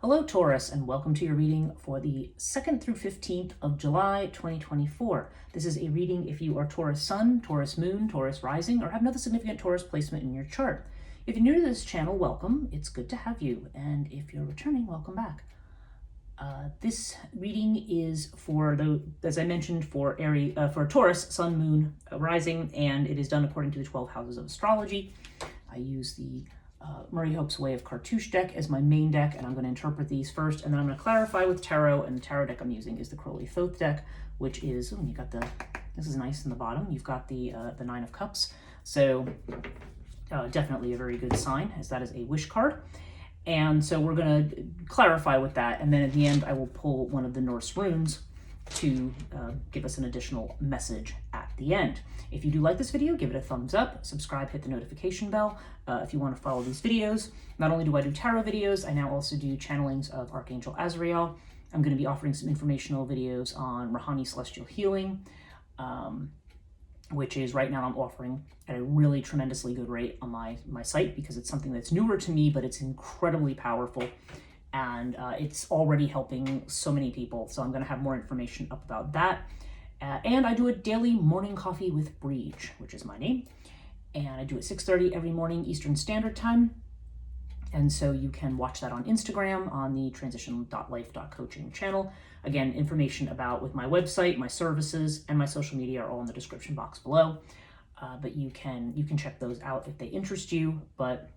Hello Taurus, and welcome to your reading for the 2nd through 15th of July 2024. This is a reading if you are Taurus Sun, Taurus Moon, Taurus Rising, or have another significant Taurus placement in your chart. If you're new to this channel, welcome. It's good to have you. And if you're returning, welcome back. This reading is for, as I mentioned, for Taurus, Sun, Moon, Rising, and it is done according to the 12 houses of astrology. I use the Murray Hope's Way of Cartouche deck as my main deck, and I'm going to interpret these first, and then I'm going to clarify with tarot, and the tarot deck I'm using is the Crowley Thoth deck, which is, you got this is nice in the bottom, you've got the Nine of Cups, so definitely a very good sign, as that is a wish card. And so we're going to clarify with that, and then at the end I will pull one of the Norse runes to give us an additional message at the end. If you do like this video, give it a thumbs up, subscribe, hit the notification bell if you want to follow these videos. Not only do I do tarot videos, I now also do channelings of Archangel Azrael. I'm going to be offering some informational videos on Rahani Celestial Healing, which is right now I'm offering at a really tremendously good rate on my site, because it's something that's newer to me, but it's incredibly powerful. And it's already helping so many people. So I'm going to have more information up about that. And I do a daily morning coffee with Breege, which is my name. And I do it 6:30 every morning Eastern Standard Time. And so you can watch that on Instagram on the transition.life.coaching channel. Again, information about with my website, my services, and my social media are all in the description box below. But you can check those out if they interest you. But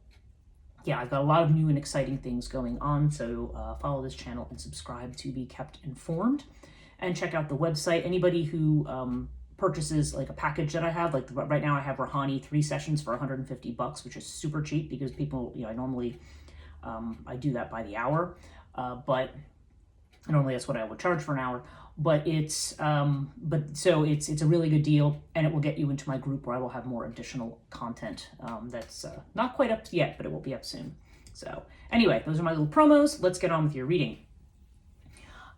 yeah, I've got a lot of new and exciting things going on, so follow this channel and subscribe to be kept informed. And check out the website. Anybody who purchases like a package that I have, like right now I have Rahani 3 sessions for $150, which is super cheap because people, I normally, I do that by the hour, but normally that's what I would charge for an hour. But it's it's a really good deal, and it will get you into my group where I will have more additional content that's not quite up yet, but it will be up soon. So anyway, those are my little promos. Let's get on with your reading.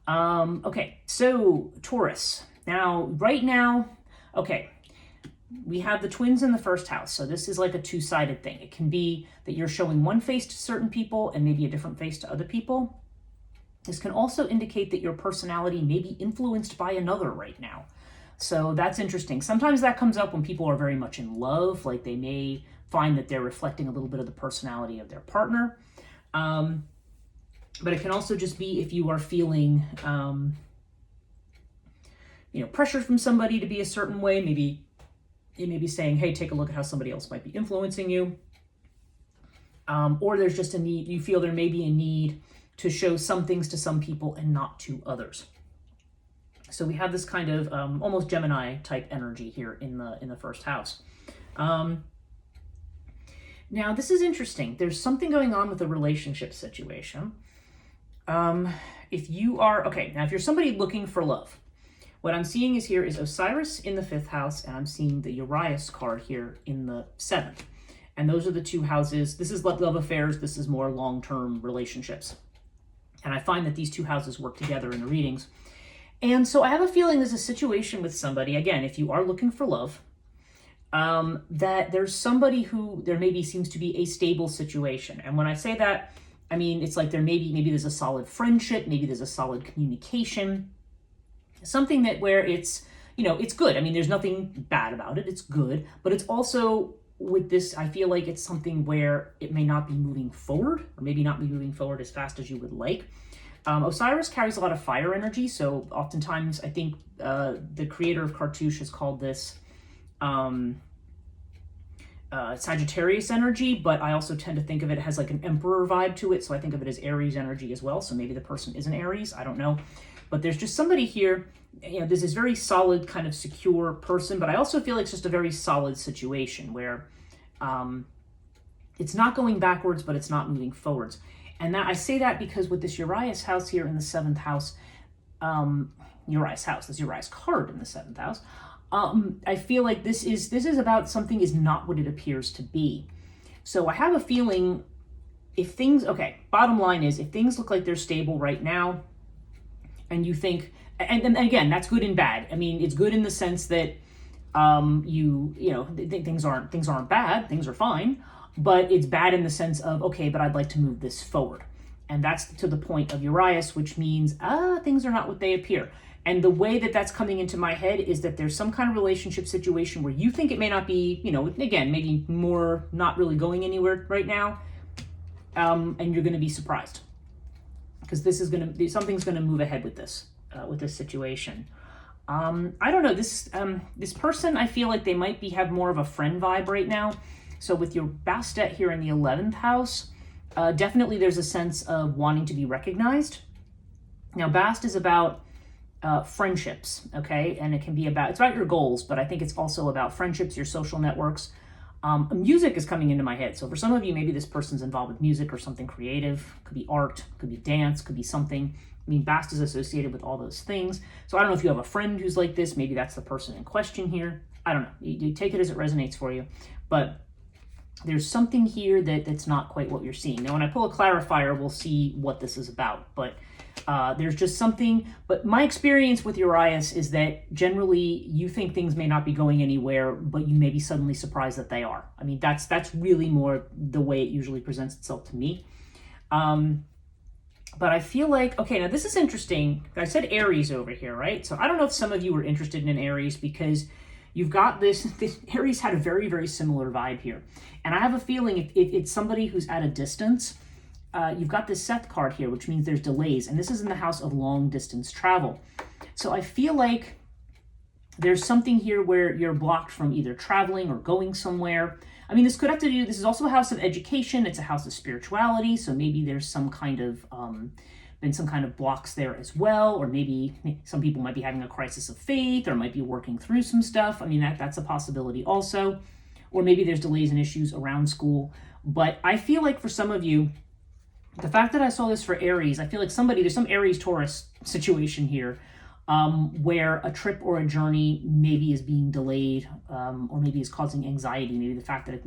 Okay, so Taurus. Now, right now, okay, we have the twins in the first house. So this is like a two-sided thing. It can be that you're showing one face to certain people and maybe a different face to other people. This can also indicate that your personality may be influenced by another right now. So that's interesting. Sometimes that comes up when people are very much in love, like they may find that they're reflecting a little bit of the personality of their partner. But it can also just be if you are feeling, pressure from somebody to be a certain way. Maybe it may be saying, hey, take a look at how somebody else might be influencing you. Or there's just a need, you feel there may be a need to show some things to some people and not to others. So we have this kind of almost Gemini type energy here in the first house. Now this is interesting. There's something going on with the relationship situation. If you're somebody looking for love, what I'm seeing is Osiris in the 5th house, and I'm seeing the Urias card here in the 7th. And those are the two houses. This is love affairs. This is more long-term relationships. And I find that these two houses work together in the readings. And so I have a feeling there's a situation with somebody, again, if you are looking for love, that there's somebody who there maybe seems to be a stable situation. And when I say that, I mean, it's like there maybe there's a solid friendship, maybe there's a solid communication, something that where it's, it's good. I mean, there's nothing bad about it. It's good, but it's also with this, I feel like it's something where it may not be moving forward, or maybe not be moving forward as fast as you would like. Osiris carries a lot of fire energy, so oftentimes I think the creator of Cartouche has called this Sagittarius energy, but I also tend to think of it as like an emperor vibe to it, so I think of it as Aries energy as well, so maybe the person is an Aries, I don't know. But there's just somebody here, this is very solid, kind of secure person, but I also feel like it's just a very solid situation where it's not going backwards, but it's not moving forwards. And that I say that because with this Urias house here in the 7th house, this Urias card in the 7th house, I feel like this is about something is not what it appears to be. So I have a feeling bottom line is, if things look like they're stable right now, and you think, and again, that's good and bad. I mean, it's good in the sense that things aren't bad, things are fine, but it's bad in the sense of, okay, but I'd like to move this forward. And that's to the point of Urias, which means, things are not what they appear. And the way that that's coming into my head is that there's some kind of relationship situation where you think it may not be, again, maybe more not really going anywhere right now. And you're going to be surprised because something's going to move ahead with this situation. I don't know, this person, I feel like they might have more of a friend vibe right now. So with your Bastet here in the 11th house, definitely there's a sense of wanting to be recognized. Now, Bast is about friendships, okay? And it's about your goals, but I think it's also about friendships, your social networks. Music is coming into my head. So for some of you, maybe this person's involved with music or something creative. Could be art, could be dance, could be something. I mean, Bast is associated with all those things. So I don't know if you have a friend who's like this. Maybe that's the person in question here. I don't know. You take it as it resonates for you. But there's something here that's not quite what you're seeing. Now, when I pull a clarifier, we'll see what this is about. But there's just something. But my experience with Urias is that generally you think things may not be going anywhere, but you may be suddenly surprised that they are. I mean, that's really more the way it usually presents itself to me. But I feel like, okay, now this is interesting. I said Aries over here, right? So I don't know if some of you were interested in an Aries because you've got this Aries had a very, very similar vibe here. And I have a feeling if it's somebody who's at a distance, you've got this Seth card here, which means there's delays. And this is in the house of long distance travel. So I feel like there's something here where you're blocked from either traveling or going somewhere. I mean, this could have to do, this is also a house of education. It's a house of spirituality. So maybe there's some kind of, been some kind of blocks there as well. Or maybe some people might be having a crisis of faith or might be working through some stuff. I mean, that's a possibility also. Or maybe there's delays and issues around school. But I feel like for some of you, the fact that I saw this for Aries, I feel like there's some Aries Taurus situation here where a trip or a journey maybe is being delayed or maybe is causing anxiety. Maybe the fact that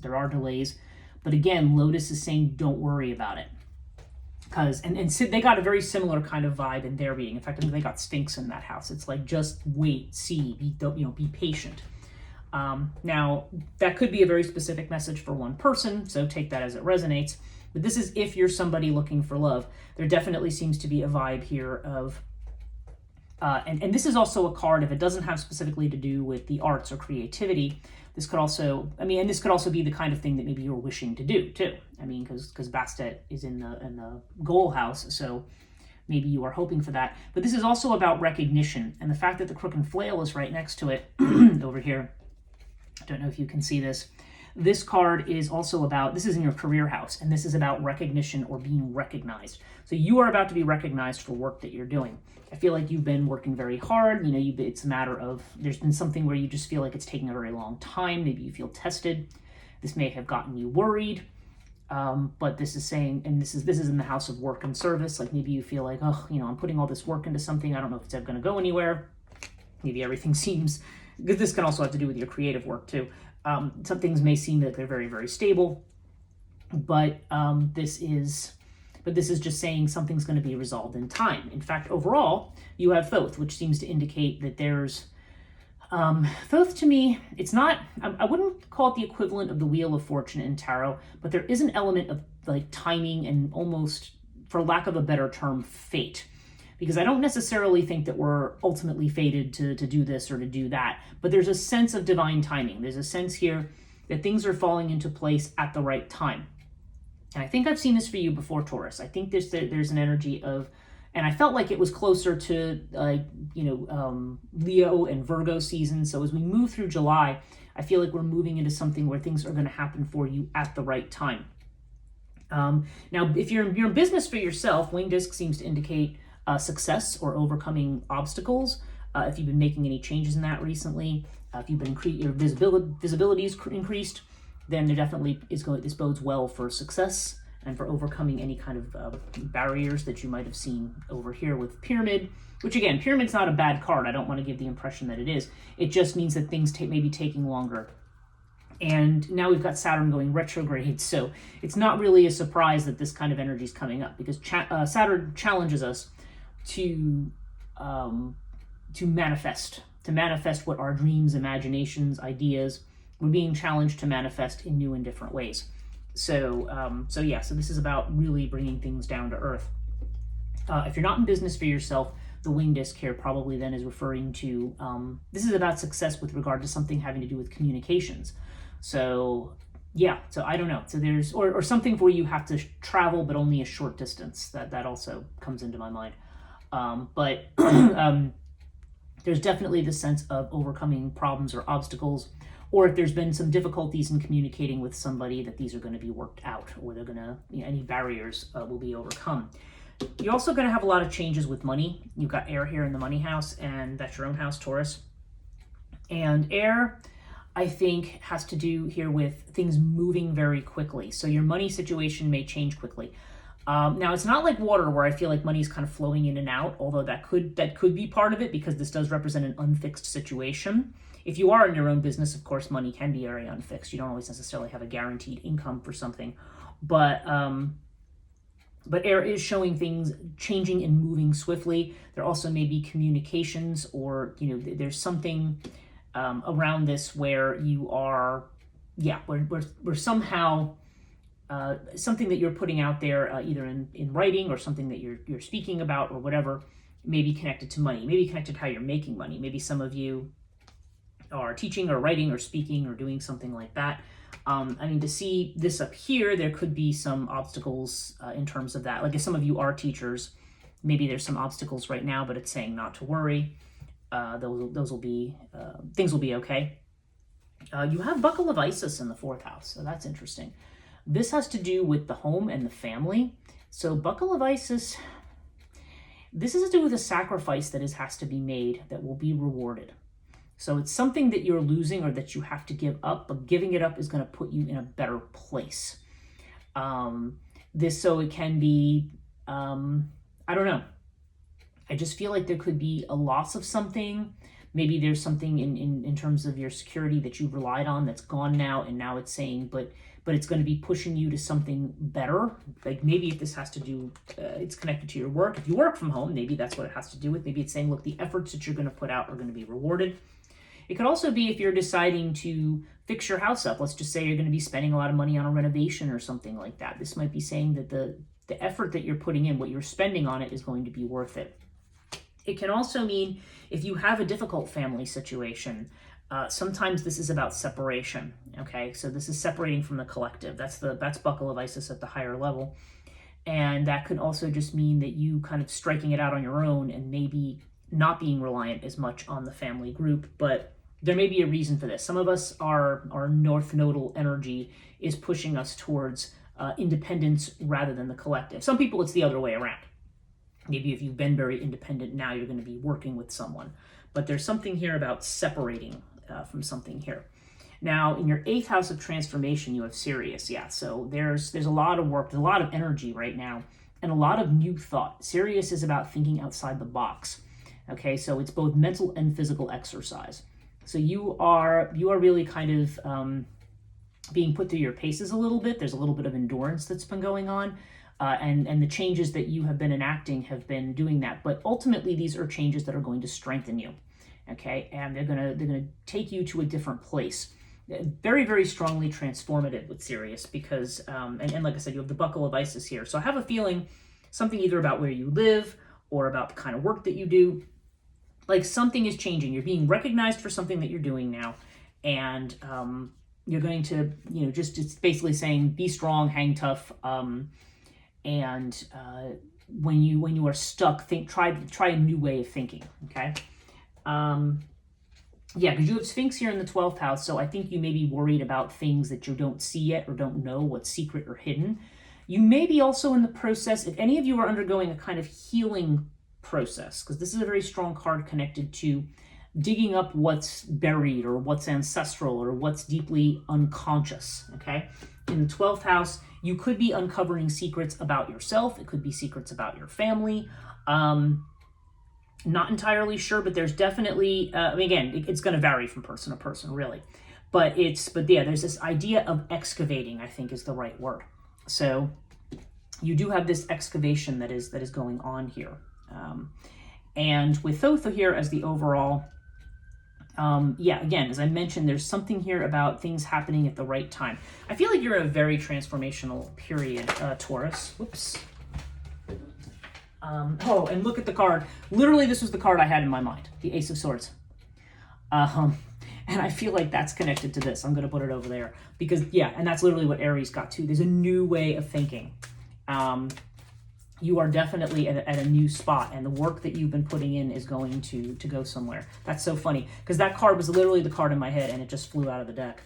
there are delays. But again, Lotus is saying, don't worry about it. And Sid, they got a very similar kind of vibe in their reading. In fact, they got Sphinx in that house. It's like, just wait, see, be patient. Now, that could be a very specific message for one person, so take that as it resonates. But this is if you're somebody looking for love. There definitely seems to be a vibe here of, and this is also a card, if it doesn't have specifically to do with the arts or creativity, this could also, and this could also be the kind of thing that maybe you're wishing to do too. I mean, because Bastet is in the goal house, so maybe you are hoping for that. But this is also about recognition, and the fact that the Crook and Flail is right next to it over here. I don't know if you can see this. This card is also about, this is in your career house, and this is about recognition or being recognized. So you are about to be recognized for work that you're doing. I feel like you've been working very hard. It's a matter of, there's been something where you just feel like it's taking a very long time. Maybe you feel tested. This may have gotten you worried. But this is saying, and this is in the house of work and service. Like maybe you feel like, I'm putting all this work into something. I don't know if it's ever going to go anywhere. Maybe everything seems, because this can also have to do with your creative work too. Some things may seem that they're very, very stable, but this is just saying something's going to be resolved in time. In fact, overall, you have Thoth, which seems to indicate that there's Thoth to me, it's not, I wouldn't call it the equivalent of the Wheel of Fortune in tarot, but there is an element of like timing and almost, for lack of a better term, fate. Because I don't necessarily think that we're ultimately fated to do this or to do that, but there's a sense of divine timing. There's a sense here that things are falling into place at the right time. And I think I've seen this for you before, Taurus. I think there's an energy of, and I felt like it was closer to Leo and Virgo season. So as we move through July, I feel like we're moving into something where things are going to happen for you at the right time. Now, if you're in business for yourself, Winged Disc seems to indicate success or overcoming obstacles. If you've been making any changes in that recently, if you've been your visibility's increased, then there definitely this bodes well for success and for overcoming any kind of barriers that you might have seen over here with Pyramid. Which again, Pyramid's not a bad card. I don't want to give the impression that it is. It just means that things may be taking longer. And now we've got Saturn going retrograde, so it's not really a surprise that this kind of energy is coming up, because Saturn challenges us to manifest what our dreams, imaginations, ideas, we're being challenged to manifest in new and different ways. So yeah, so this is about really bringing things down to earth. If you're not in business for yourself, the wing disc here probably then is referring to, this is about success with regard to something having to do with communications. So yeah, so I don't know. So there's, or something where you have to travel, but only a short distance. That also comes into my mind. But there's definitely the sense of overcoming problems or obstacles, or if there's been some difficulties in communicating with somebody, that these are going to be worked out, or they're going to, any barriers will be overcome. You're also going to have a lot of changes with money. You've got air here in the money house, and that's your own house, Taurus. And air, I think, has to do here with things moving very quickly. So your money situation may change quickly. Now, it's not like water where I feel like money is kind of flowing in and out, although that could be part of it, because this does represent an unfixed situation. If you are in your own business, of course, money can be very unfixed. You don't always necessarily have a guaranteed income for something. But air is showing things changing and moving swiftly. There also may be communications, or there's something around this where you are, we're somehow something that you're putting out there, either in writing or something that you're speaking about or whatever, may be connected to money, maybe connected to how you're making money. Maybe some of you are teaching or writing or speaking or doing something like that. To see this up here, there could be some obstacles in terms of that. Like if some of you are teachers, maybe there's some obstacles right now, but it's saying not to worry. Those will be, things will be okay. You have Buckle of Isis in the 4th house, so that's interesting. This has to do with the home and the family. So Buckle of Isis, this has to do with a sacrifice that has to be made that will be rewarded. So it's something that you're losing or that you have to give up, but giving it up is going to put you in a better place. So it can be, I don't know. I just feel like there could be a loss of something. Maybe there's something in terms of your security that you relied on that's gone now, and now it's saying, but it's going to be pushing you to something better. Like maybe if this has to do, it's connected to your work. If you work from home, maybe that's what it has to do with. Maybe it's saying, look, the efforts that you're going to put out are going to be rewarded. It could also be if you're deciding to fix your house up. Let's just say you're going to be spending a lot of money on a renovation or something like that. This might be saying that the effort that you're putting in, what you're spending on it, is going to be worth it. It can also mean if you have a difficult family situation, sometimes this is about separation. Okay, so this is separating from the collective. That's Buckle of Isis at the higher level. And that could also just mean that you kind of striking it out on your own and maybe not being reliant as much on the family group, but there may be a reason for this. Some of us, our North Nodal energy is pushing us towards independence rather than the collective. Some people, it's the other way around. Maybe if you've been very independent, now you're going to be working with someone. But there's something here about separating from something here. Now, in your 8th house of transformation, you have Sirius. Yeah, so there's a lot of work, there's a lot of energy right now, and a lot of new thought. Sirius is about thinking outside the box. Okay, so it's both mental and physical exercise. So you are really kind of being put through your paces a little bit. There's a little bit of endurance that's been going on. And the changes that you have been enacting have been doing that. But ultimately, these are changes that are going to strengthen you. Okay, and they're gonna take you to a different place. Very, very strongly transformative with Sirius, because and like I said, you have the Buckle of Isis here. So I have a feeling something either about where you live or about the kind of work that you do. Like something is changing. You're being recognized for something that you're doing now, and you're going to, just basically saying, be strong, hang tough. And when you are stuck, try a new way of thinking. Okay. Because you have Sphinx here in the 12th house, so I think you may be worried about things that you don't see yet or don't know what's secret or hidden. You may be also in the process, if any of you are undergoing a kind of healing process, because this is a very strong card connected to digging up what's buried or what's ancestral or what's deeply unconscious. Okay. In the 12th house, you could be uncovering secrets about yourself. It could be secrets about your family. Not entirely sure, but there's definitely, again, it's going to vary from person to person, really. But there's this idea of excavating, I think is the right word. So you do have this excavation that is going on here. And with Thotha here as the overall Yeah, again, as I mentioned, there's something here about things happening at the right time. I feel like you're in a very transformational period, Taurus. Whoops. Oh, and look at the card. Literally, this was the card I had in my mind, the Ace of Swords. And I feel like that's connected to this. I'm going to put it over there because, yeah, and that's literally what Aries got to. There's a new way of thinking. You are definitely at a new spot, and the work that you've been putting in is going to go somewhere. That's so funny because that card was literally the card in my head, and it just flew out of the deck.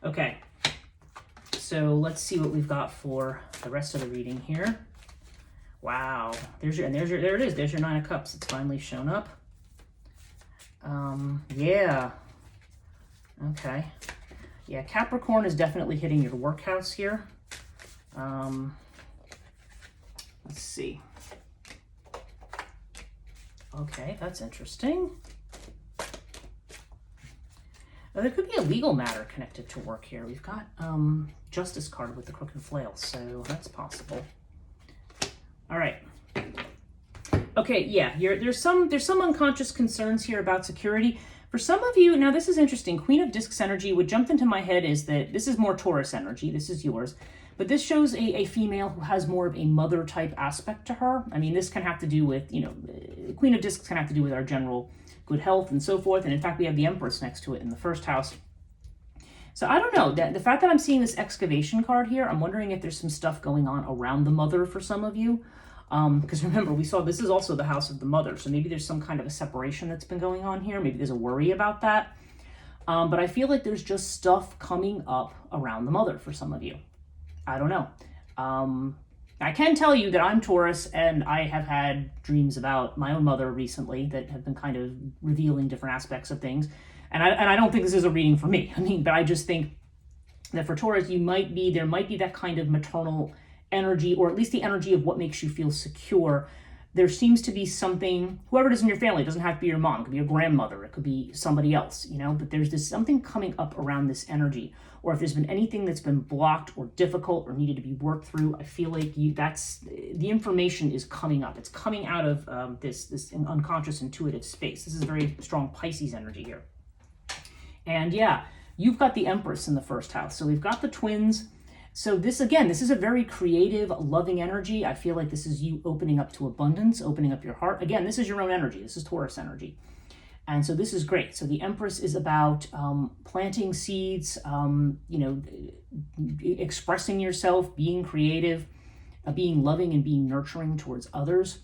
Okay, so let's see what we've got for the rest of the reading here. Wow, there it is. There's your Nine of Cups. It's finally shown up. Yeah. Okay. Yeah, Capricorn is definitely hitting your workhouse here. Let's see. Okay, that's interesting. There could be a legal matter connected to work here. We've got Justice card with the Crooked Flail, so that's possible. All right. Okay, yeah, there's some unconscious concerns here about security. For some of you, now this is interesting. Queen of Discs energy, what jumped into my head is that this is more Taurus energy. This is yours. But this shows a female who has more of a mother type aspect to her. I mean, this can have to do with, Queen of Discs can have to do with our general good health and so forth. And in fact, we have the Empress next to it in the first house. So I don't know, the fact that I'm seeing this excavation card here, I'm wondering if there's some stuff going on around the mother for some of you. Because remember, we saw this is also the house of the mother. So maybe there's some kind of a separation that's been going on here. Maybe there's a worry about that. But I feel like there's just stuff coming up around the mother for some of you. I don't know. I can tell you that I'm Taurus, and I have had dreams about my own mother recently that have been kind of revealing different aspects of things. And I don't think this is a reading for me. I mean, but I just think that for Taurus, there might be that kind of maternal energy, or at least the energy of what makes you feel secure. There seems to be something, whoever it is in your family, it doesn't have to be your mom, it could be your grandmother, it could be somebody else, but there's this something coming up around this energy. Or if there's been anything that's been blocked or difficult or needed to be worked through, I feel like that's the information is coming up. It's coming out of this unconscious intuitive space. This is a very strong Pisces energy here. And yeah, you've got the Empress in the first house. So we've got the twins. So this is a very creative, loving energy. I feel like this is you opening up to abundance, opening up your heart. Again, this is your own energy. This is Taurus energy. And so this is great. So the Empress is about planting seeds, expressing yourself, being creative, being loving and being nurturing towards others.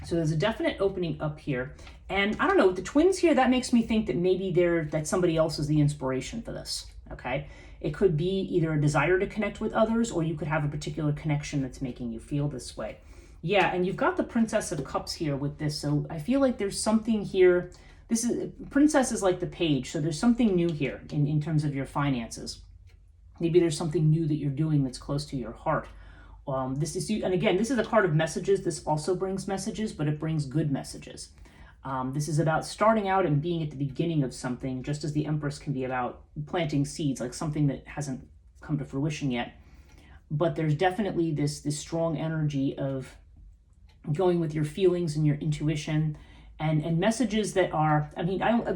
So there's a definite opening up here. And I don't know, with the twins here, that makes me think that maybe that somebody else is the inspiration for this, okay? It could be either a desire to connect with others, or you could have a particular connection that's making you feel this way. Yeah, and you've got the Princess of Cups here with this. So I feel like there's something here. Princess is like the page. So there's something new here in terms of your finances. Maybe there's something new that you're doing that's close to your heart. And again, this is a card of messages. This also brings messages, but it brings good messages. This is about starting out and being at the beginning of something, just as the Empress can be about planting seeds, like something that hasn't come to fruition yet. But there's definitely this strong energy of going with your feelings and your intuition, and messages that are,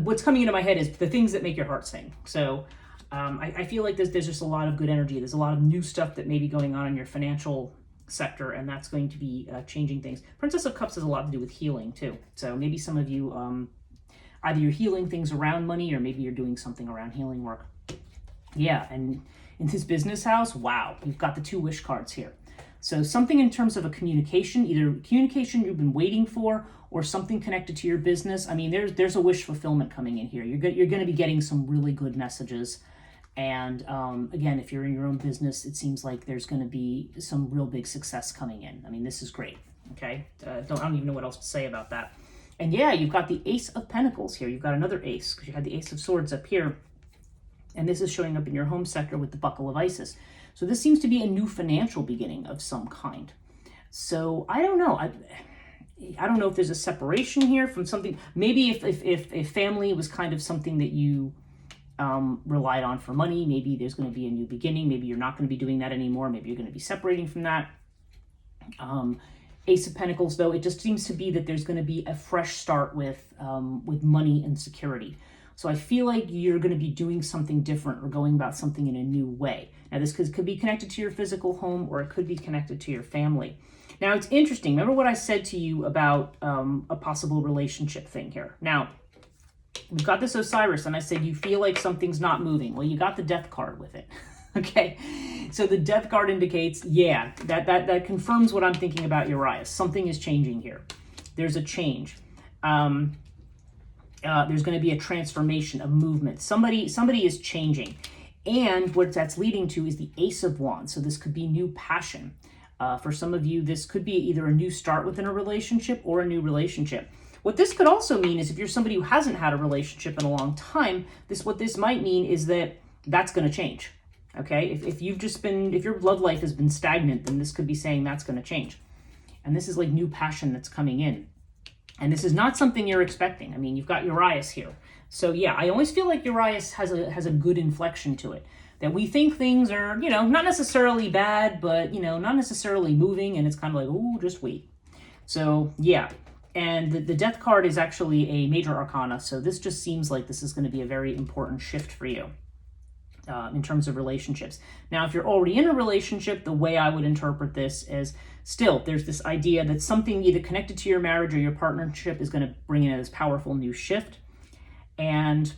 what's coming into my head is the things that make your heart sing. So I feel like there's just a lot of good energy. There's a lot of new stuff that may be going on in your financial sector, and that's going to be changing things. Princess of Cups has a lot to do with healing too. So maybe some of you, either you're healing things around money, or maybe you're doing something around healing work. Yeah, and in this business house, wow, you've got the 2 wish cards here. So something in terms of a communication, either communication you've been waiting for, or something connected to your business. I mean, there's a wish fulfillment coming in here. You're going to be getting some really good messages. And again, if you're in your own business, it seems like there's going to be some real big success coming in. I mean, this is great. Okay, I don't even know what else to say about that. And yeah, you've got the Ace of Pentacles here. You've got another ace because you had the Ace of Swords up here. And this is showing up in your home sector with the Buckle of Isis. So this seems to be a new financial beginning of some kind. So I don't know. I don't know if there's a separation here from something. Maybe if family was kind of something that you relied on for money, maybe there's going to be a new beginning. Maybe you're not going to be doing that anymore. Maybe you're going to be separating from that. Ace of Pentacles, though, it just seems to be that there's going to be a fresh start with money and security. So I feel like you're going to be doing something different or going about something in a new way. Now, this could be connected to your physical home, or it could be connected to your family. Now, it's interesting. Remember what I said to you about a possible relationship thing here. Now, we've got this Osiris, and I said you feel like something's not moving. Well, you got the Death card with it. Okay, so the Death card indicates, yeah, that confirms what I'm thinking about Urias. Something is changing here. There's a change. There's going to be a transformation, a movement. Somebody is changing. And what that's leading to is the Ace of Wands. So this could be new passion. For some of you, this could be either a new start within a relationship or a new relationship. What this could also mean is if you're somebody who hasn't had a relationship in a long time, what this might mean is that that's going to change. Okay, if your love life has been stagnant, then this could be saying that's going to change. And this is like new passion that's coming in. And this is not something you're expecting. I mean, you've got Urias here. So yeah, I always feel like Urias has a good inflection to it. That we think things are, not necessarily bad, but, not necessarily moving. And it's kind of like, oh, just wait. So yeah. And the Death card is actually a major arcana. So this just seems like this is going to be a very important shift for you. In terms of relationships. Now, if you're already in a relationship, the way I would interpret this is still there's this idea that something either connected to your marriage or your partnership is going to bring in this powerful new shift. And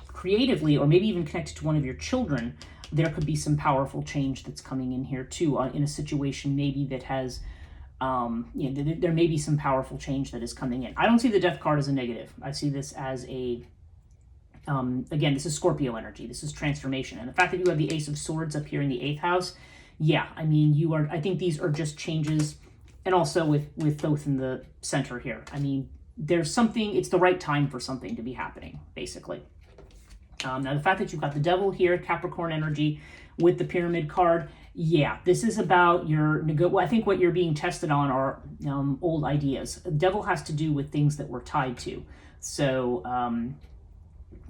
creatively, or maybe even connected to one of your children, there could be some powerful change that's coming in here too, in a situation maybe that has, there may be some powerful change that is coming in. I don't see the Death card as a negative. I see this as a again, this is Scorpio energy. This is transformation. And the fact that you have the Ace of Swords up here in the 8th house, yeah, I mean, I think these are just changes. And also with Thoth in the center here. I mean, there's something, it's the right time for something to be happening, basically. Now, the fact that you've got the Devil here, Capricorn energy, with the Pyramid card, yeah, this is about I think what you're being tested on are old ideas. The Devil has to do with things that we're tied to. So,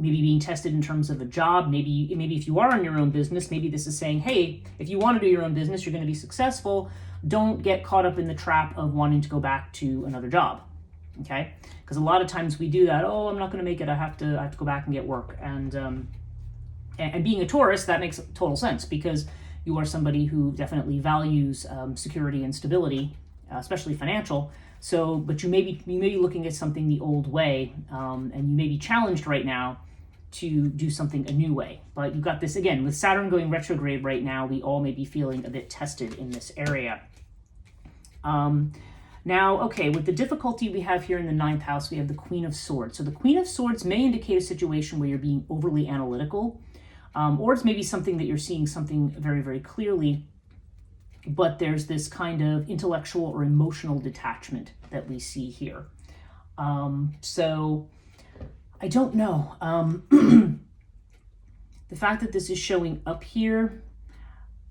maybe being tested in terms of a job, maybe if you are in your own business, maybe this is saying, hey, if you want to do your own business, you're going to be successful. Don't get caught up in the trap of wanting to go back to another job, okay? Because a lot of times we do that. Oh, I'm not going to make it. I have to go back and get work. And being a Taurus, that makes total sense because you are somebody who definitely values security and stability, especially financial. So, but you may be looking at something the old way, and you may be challenged right now to do something a new way. But you've got this, again, with Saturn going retrograde right now, we all may be feeling a bit tested in this area. Now, okay, with the difficulty we have here in the 9th house, we have the Queen of Swords. So the Queen of Swords may indicate a situation where you're being overly analytical, or it's maybe something that you're seeing something very, very clearly, but there's this kind of intellectual or emotional detachment that we see here. So I don't know. The fact that this is showing up here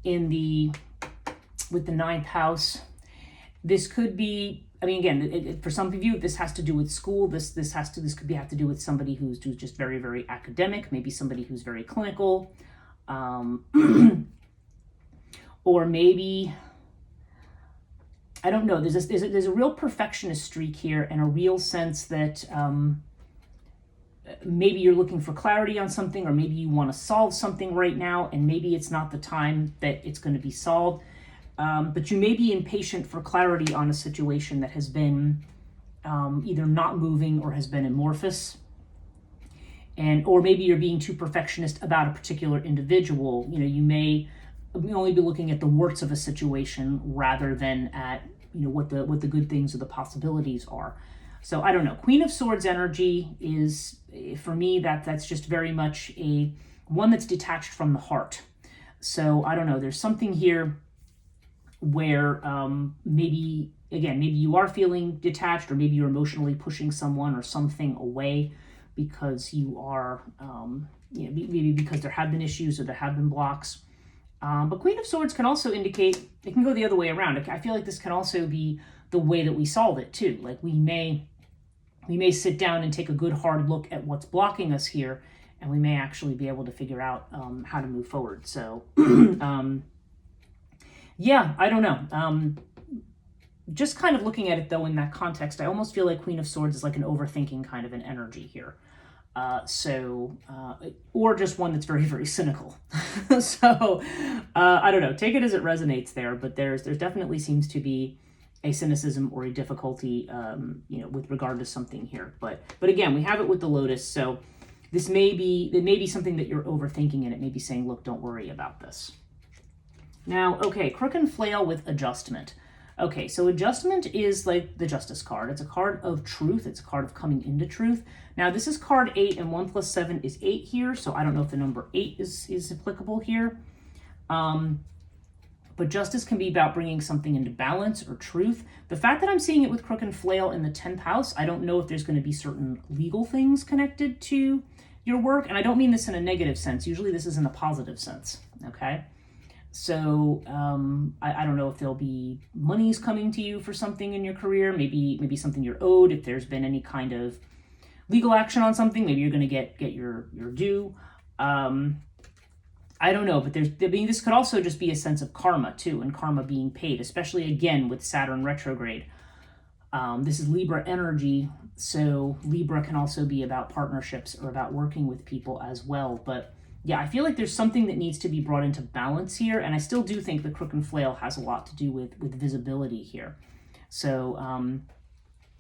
with the 9th house, this could be, I mean, again, for some of you, this has to do with school. This could have to do with somebody who's just very, very academic, maybe somebody who's very clinical, or maybe, I don't know. There's a real perfectionist streak here, and a real sense that maybe you're looking for clarity on something, or maybe you want to solve something right now, and maybe it's not the time that it's going to be solved. But you may be impatient for clarity on a situation that has been either not moving or has been amorphous. Or maybe you're being too perfectionist about a particular individual. You may only be looking at the warts of a situation rather than at what the good things or the possibilities are. So I don't know. Queen of Swords energy is, for me, that's just very much one that's detached from the heart. So I don't know. There's something here where maybe you are feeling detached, or maybe you're emotionally pushing someone or something away because you are, maybe because there have been issues or there have been blocks. But Queen of Swords can also indicate, it can go the other way around. I feel like this can also be the way that we solve it too. Like we may sit down and take a good hard look at what's blocking us here, and we may actually be able to figure out how to move forward. So, yeah, I don't know. Just kind of looking at it though in that context, I almost feel like Queen of Swords is like an overthinking kind of an energy here. Or just one that's very, very cynical. So I don't know, take it as it resonates there, but there's definitely seems to be a cynicism or a difficulty, with regard to something here. But again, we have it with the Lotus, so it may be something that you're overthinking, and it may be saying, look, don't worry about this. Now, okay, Crook and Flail with adjustment. Okay, so adjustment is like the Justice card. It's a card of truth. It's a card of coming into truth. Now, this is card 8, and 1 plus 7 is 8 here, so I don't know if the number 8 is applicable here. But justice can be about bringing something into balance or truth. The fact that I'm seeing it with Crook and Flail in the 10th house, I don't know if there's going to be certain legal things connected to your work, and I don't mean this in a negative sense. Usually this is in a positive sense, okay? So I don't know if there'll be monies coming to you for something in your career, maybe something you're owed, if there's been any kind of legal action on something, maybe you're going to get your due. I don't know, but this could also just be a sense of karma too, and karma being paid, especially again with Saturn retrograde. This is Libra energy, so Libra can also be about partnerships or about working with people as well. But yeah, I feel like there's something that needs to be brought into balance here, and I still do think the Crook and Flail has a lot to do with visibility here. So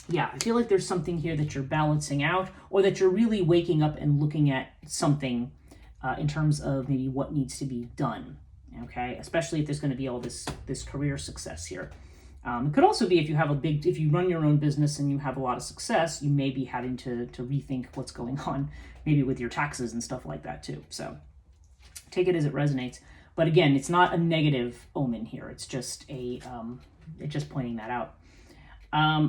yeah, I feel like there's something here that you're balancing out, or that you're really waking up and looking at something in terms of maybe what needs to be done, okay? Especially if there's going to be all this career success here. It could also be if you run your own business and you have a lot of success, you may be having to rethink what's going on, maybe with your taxes and stuff like that too. So take it as it resonates. But again, it's not a negative omen here. It's just it's just pointing that out.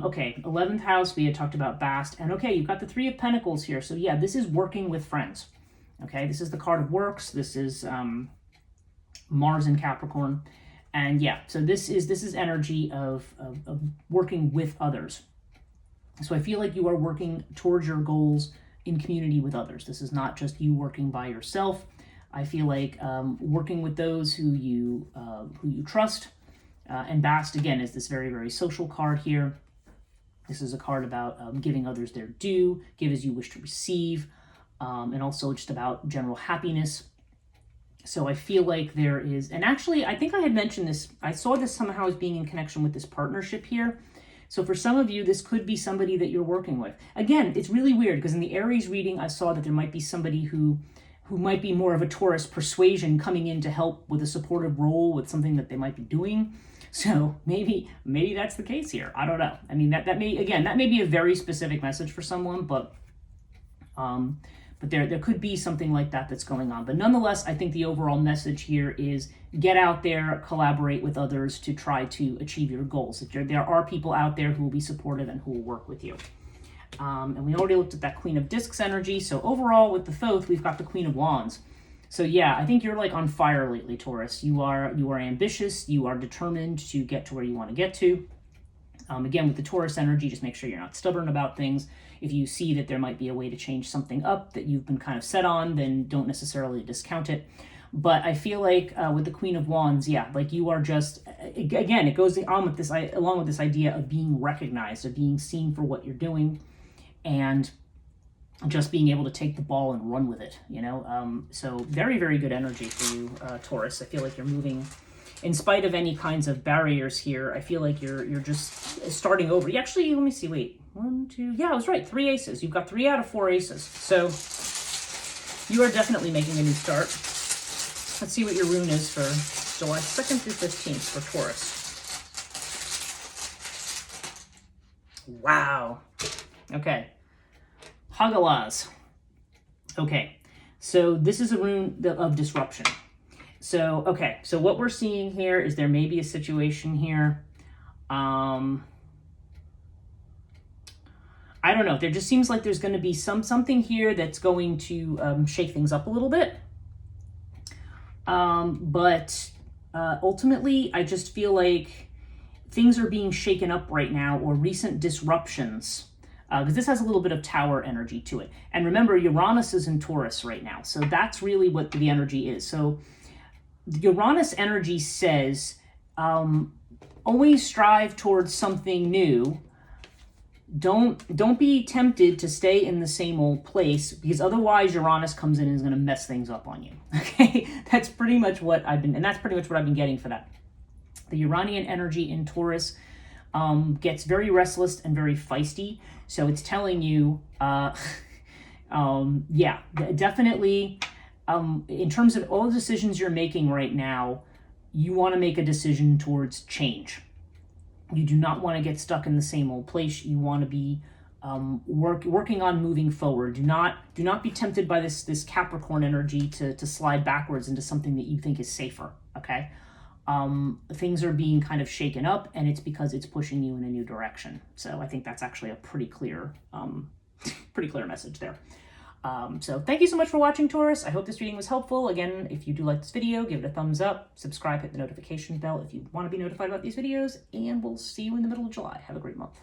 Okay, 11th house, we had talked about Bast. And okay, you've got the 3 of Pentacles here. So yeah, this is working with friends. Okay, this is the card of works. This is Mars in Capricorn. And yeah, so this is energy of working with others. So I feel like you are working towards your goals in community with others. This is not just you working by yourself. I feel like working with those who you trust. And Bast, again, is this very, very social card here. This is a card about giving others their due, give as you wish to receive, and also just about general happiness. So I feel like there is, and actually, I think I had mentioned this, I saw this somehow as being in connection with this partnership here. So for some of you, this could be somebody that you're working with. Again, it's really weird because in the Aries reading, I saw that there might be somebody who might be more of a Taurus persuasion coming in to help with a supportive role with something that they might be doing. So maybe that's the case here. I don't know. I mean, that may be a very specific message for someone, but there could be something like that that's going on. But nonetheless, I think the overall message here is get out there, collaborate with others to try to achieve your goals. There are people out there who will be supportive and who will work with you. And we already looked at that Queen of Discs energy. So overall, with the Thoth, we've got the Queen of Wands. So yeah, I think you're like on fire lately, Taurus. You are ambitious. You are determined to get to where you want to get to. Again, with the Taurus energy, just make sure you're not stubborn about things. If you see that there might be a way to change something up that you've been kind of set on, then don't necessarily discount it. But I feel like with the Queen of Wands, yeah, like you are just, again, it goes on with this, along with this idea of being recognized, of being seen for what you're doing, and just being able to take the ball and run with it, So very, very good energy for you, Taurus. I feel like you're moving, in spite of any kinds of barriers here. I feel like you're just starting over. Actually, let me see, wait. 1, 2, yeah, I was right, 3 aces. You've got 3 out of 4 aces. So you are definitely making a new start. Let's see what your rune is for July 2nd through 15th for Taurus. Wow. Okay. Hagalaz. Okay, so this is a rune of disruption. So, okay, so what we're seeing here is there may be a situation here. I don't know. There just seems like there's going to be something here that's going to shake things up a little bit. But ultimately, I just feel like things are being shaken up right now, or recent disruptions. Because this has a little bit of tower energy to it. And remember, Uranus is in Taurus right now. So that's really what the energy is. So Uranus energy says, always strive towards something new, don't be tempted to stay in the same old place, because otherwise Uranus comes in and is going to mess things up on you. Okay, that's pretty much what I've been getting for that. The Uranian energy in Taurus gets very restless and very feisty, so it's telling you, yeah, definitely. In terms of all the decisions you're making right now, you want to make a decision towards change. You do not want to get stuck in the same old place. You want to be working on moving forward. Do not be tempted by this Capricorn energy to slide backwards into something that you think is safer. Okay, things are being kind of shaken up, and it's because it's pushing you in a new direction. So I think that's actually a pretty clear message there. So thank you so much for watching, Taurus. I hope this reading was helpful. Again, if you do like this video, give it a thumbs up, subscribe, hit the notification bell if you want to be notified about these videos, and we'll see you in the middle of July. Have a great month.